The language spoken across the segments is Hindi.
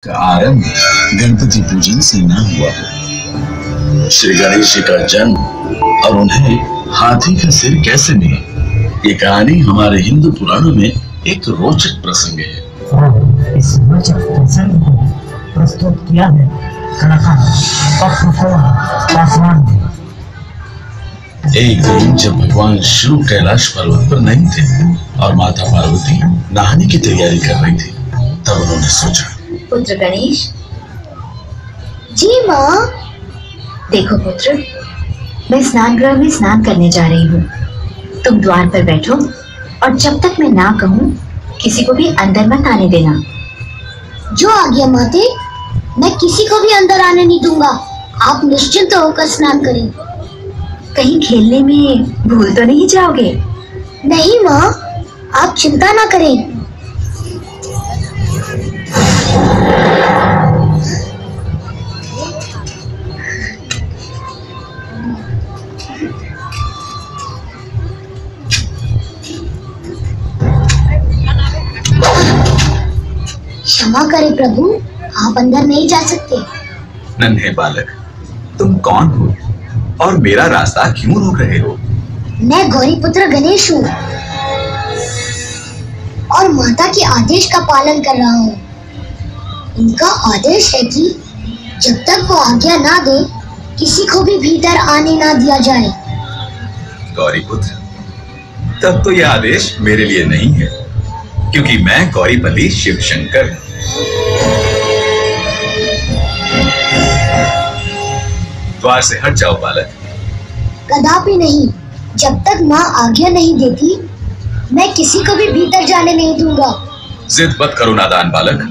का आरंभ गणपति पूजन से न हुआ। श्री गणेश जी का जन्म और उन्हें हाथी का सिर कैसे मिला, ये कहानी हमारे हिंदू पुराणों में एक रोचक प्रसंग है। इस रोचक प्रसंग को प्रस्तुत किया है कलाकार पासवान ने। एक दिन जब भगवान शिव कैलाश पर्वत पर नहीं थे और माता पार्वती नहाने की तैयारी कर रही थी, तब उन्होंने सोचा, पुत्र गणेश। जी माँ। देखो पुत्र, मैं स्नान गृह में स्नान करने जा रही हूँ। तुम द्वार पर बैठो और जब तक मैं ना कहूँ किसी को भी अंदर मत आने देना। जो आज्ञा माते, मैं किसी को भी अंदर आने नहीं दूंगा। आप निश्चिंत होकर स्नान करें। कहीं खेलने में भूल तो नहीं जाओगे? नहीं माँ, आप चिंता ना करें। क्षमा करें प्रभु, आप अंदर नहीं जा सकते। नन्हे बालक, तुम कौन हो और मेरा रास्ता क्यों रोक रहे हो? मैं गौरी पुत्र गणेश हूँ और माता के आदेश का पालन कर रहा हूँ। उनका आदेश है कि जब तक वो आज्ञा ना दे, किसी को भी भीतर आने ना दिया जाए। गौरी पुत्र, तब तो यह आदेश मेरे लिए नहीं है, क्योंकि मैं गौरीपति शिव शंकर हूँ। द्वार से हट जाओ बालक। कदापि नहीं। जब तक माँ आज्ञा नहीं देती, मैं किसी को भी भीतर जाने नहीं दूंगा। जिद मत करो नादान बालक,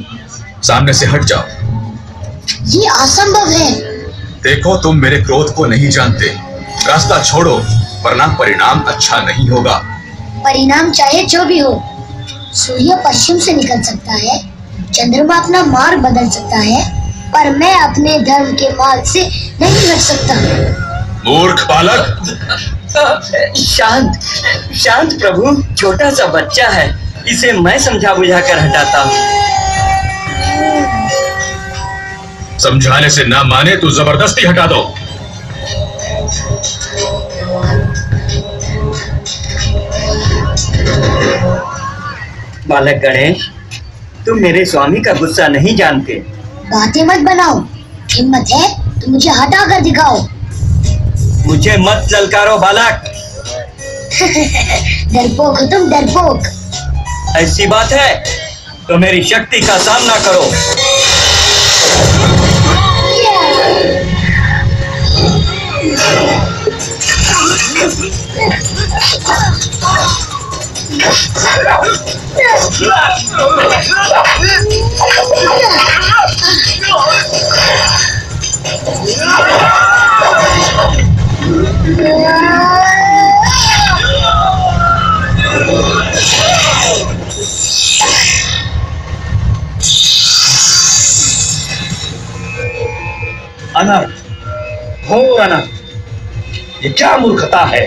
सामने से हट जाओ। ये असंभव है। देखो, तुम मेरे क्रोध को नहीं जानते। रास्ता छोड़ो, वरना परिणाम अच्छा नहीं होगा। परिणाम चाहे जो भी हो, सूर्य पश्चिम से निकल सकता है, चंद्रमा अपना मार्ग बदल सकता है, पर मैं अपने धर्म के मार्ग से नहीं हट सकता। मूर्ख बालक। शांत शांत प्रभु, छोटा सा बच्चा है, इसे मैं समझा बुझा कर हटाता हूँ। समझाने से ना माने तो जबरदस्ती हटा दो। बालक गणेश, तुम मेरे स्वामी का गुस्सा नहीं जानते। बातें मत बनाओ। हिम्मत है तो मुझे हटा कर दिखाओ। मुझे मत ललकारो बालक। डरपोक हो तुम, डरपोक। ऐसी बात है तो मेरी शक्ति का सामना करो। अनर्थ, घोर अनर्थ। ये क्या मूर्खता है?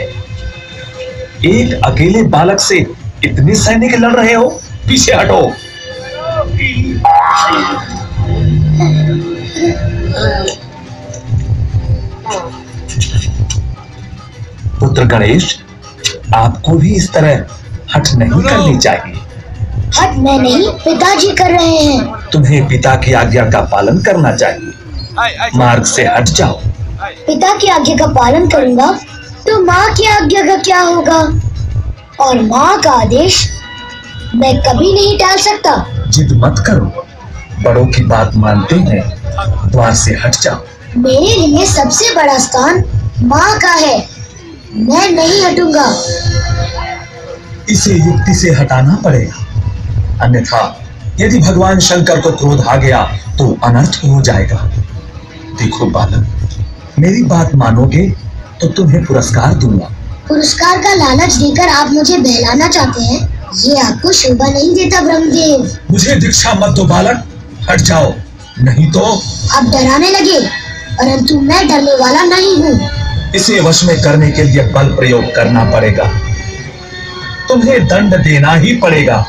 एक अकेले बालक से इतने सैनिक लड़ रहे हो? पीछे हटो। पुत्र गणेश, आपको भी इस तरह हट नहीं करनी चाहिए। हट मैं नहीं, पिताजी कर रहे हैं। तुम्हें पिता की आज्ञा का पालन करना चाहिए। मार्ग से हट जाओ। पिता की आज्ञा का पालन करूंगा तो माँ की आज्ञा का क्या होगा? और माँ का आदेश मैं कभी नहीं टाल सकता। जिद मत करो, बड़ों की बात मानते हैं। द्वार से हट जाओ। मेरे लिए सबसे बड़ा स्थान माँ का है, मैं नहीं हटूंगा। इसे युक्ति से हटाना पड़ेगा, अन्यथा यदि भगवान शंकर को क्रोध आ गया तो अनर्थ हो जाएगा। देखो बालक, मेरी बात मानोगे तो तुम्हें पुरस्कार दूंगा। पुरस्कार का लालच देकर आप मुझे बहलाना चाहते हैं? ये आपको शोभा नहीं देता ब्रह्मदेव। मुझे दीक्षा मत दो बालक, हट जाओ, नहीं तो। आप डराने लगे, परंतु मैं डरने वाला नहीं हूँ। इसे वश में करने के लिए बल प्रयोग करना पड़ेगा। तुम्हें दंड देना ही पड़ेगा।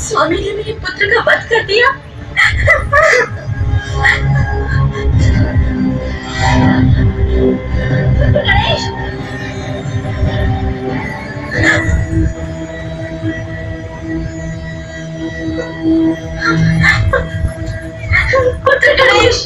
स्वामी ने मेरे पुत्र का वध कर दिया। गणेश, पुत्र गणेश,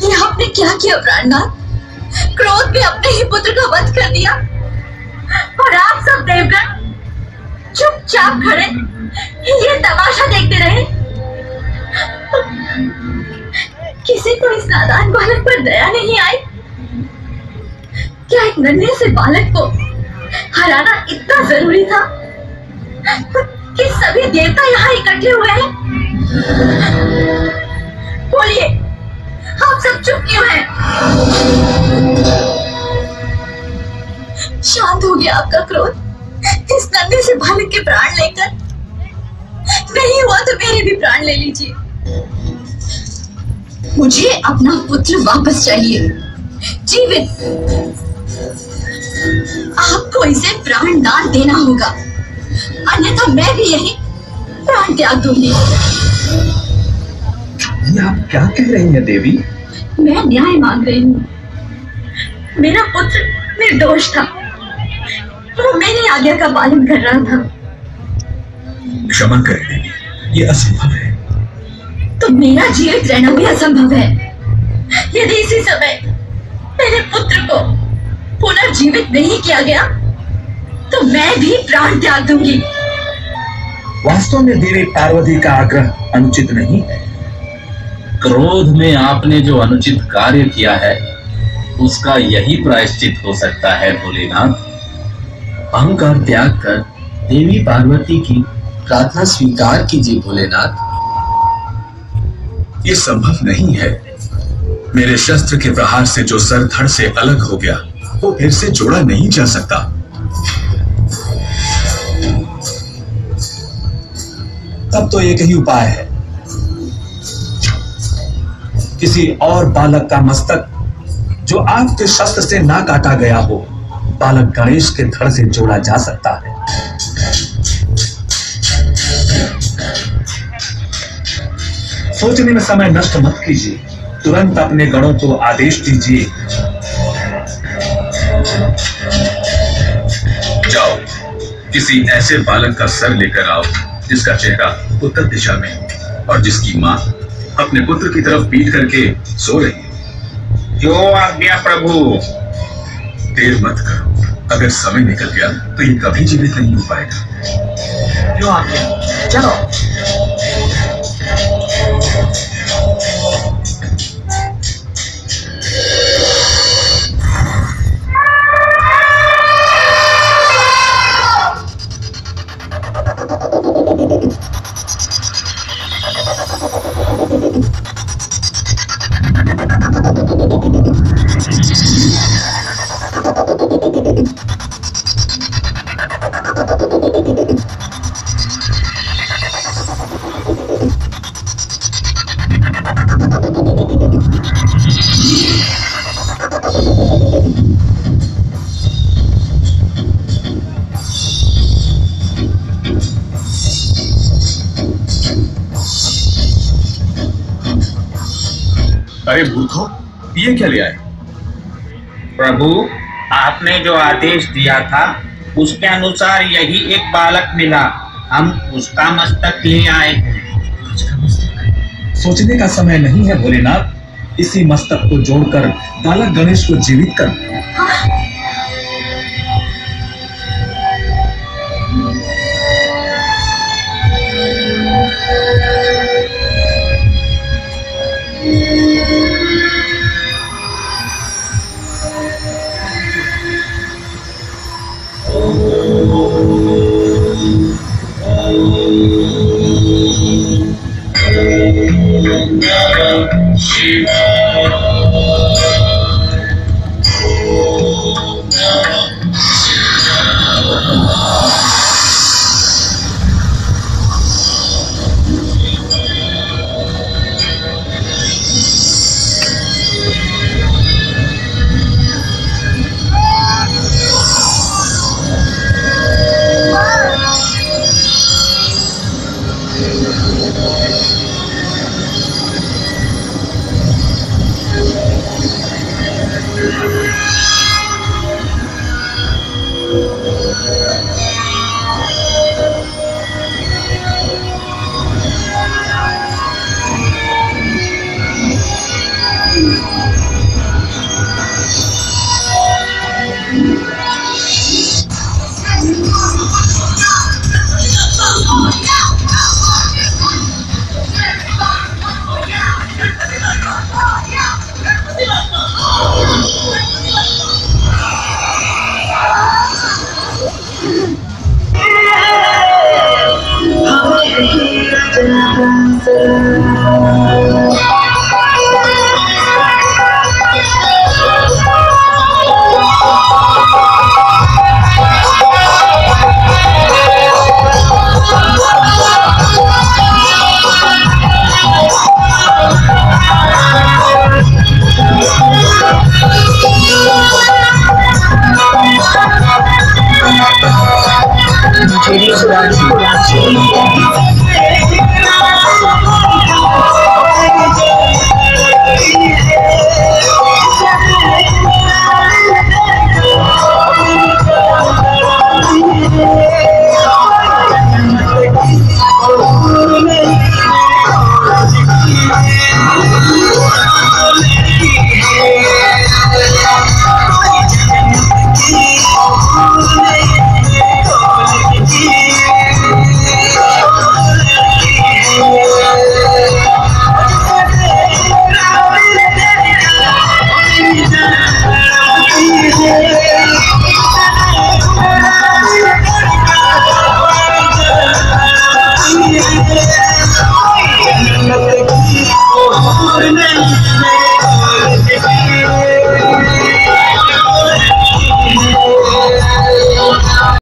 ये आपने क्या किया प्राणनाथ? क्रोध में अपने ही पुत्र का वध कर दिया और आप सब देवगण चुपचाप खड़े ये तमाशा देखते रहे। किसी को इस नादान बालक पर दया नहीं आई? क्या एक नन्हे से बालक को हराना इतना जरूरी था कि सभी देवता यहाँ इकट्ठे हुए हैं? बोलिए, आप सब चुप क्यों हैं? शांत हो गया आपका क्रोध इस नन्हे से बालक के प्राण लेकर? नहीं हुआ तो मेरे भी प्राण ले लीजिए। मुझे अपना पुत्र वापस चाहिए, जीवित। आपको इसे प्राण दान देना होगा, अन्यथा मैं भी यही प्राण त्याग दूंगी। ये आप क्या कह रही हैं देवी? मैं न्याय मांग रही हूँ। मेरा पुत्र निर्दोष था, वो मेरी आज्ञा का पालन कर रहा था। क्षमा करें देवी, ये असंभव है। तो मेरा जीवित रहना भी असंभव है। यदि इसी समय मेरे पुत्र को पुनर्जीवित नहीं किया गया तो मैं भी प्राण त्याग दूंगी। वास्तव में देवी पार्वती का आग्रह अनुचित नहीं है। क्रोध में आपने जो अनुचित कार्य किया है उसका यही प्रायश्चित हो सकता है भोलेनाथ। अहंकार त्याग कर देवी पार्वती की प्रार्थना स्वीकार कीजिए भोलेनाथ। ये संभव नहीं है। मेरे शस्त्र के प्रहार से जो सर धड़ से अलग हो गया वो फिर से जोड़ा नहीं जा सकता। तब तो एक ही उपाय है, किसी और बालक का मस्तक जो आपके शस्त्र से ना काटा गया हो, बालक गणेश के धड़ से जोड़ा जा सकता है। सोचने में समय नष्ट मत कीजिए, तुरंत अपने गणों को आदेश दीजिए। जाओ, किसी ऐसे बालक का सर लेकर आओ जिसका चेहरा उत्तर दिशा में हो और जिसकी माँ अपने पुत्र की तरफ पीट करके सो रही है। जो आज्ञा प्रभु। देर मत करो, अगर समय निकल गया तो ये कभी जीवित नहीं हो पाएगा। जो आज्ञा, चलो। अरे मूर्खों, ये क्या ले आए? प्रभु, आपने जो आदेश दिया था उसके अनुसार यही एक बालक मिला। हम उसका मस्तक ले आए हैं। सोचने का समय नहीं है भोलेनाथ। इसी मस्तक को जोड़कर बालक गणेश को जीवित कर।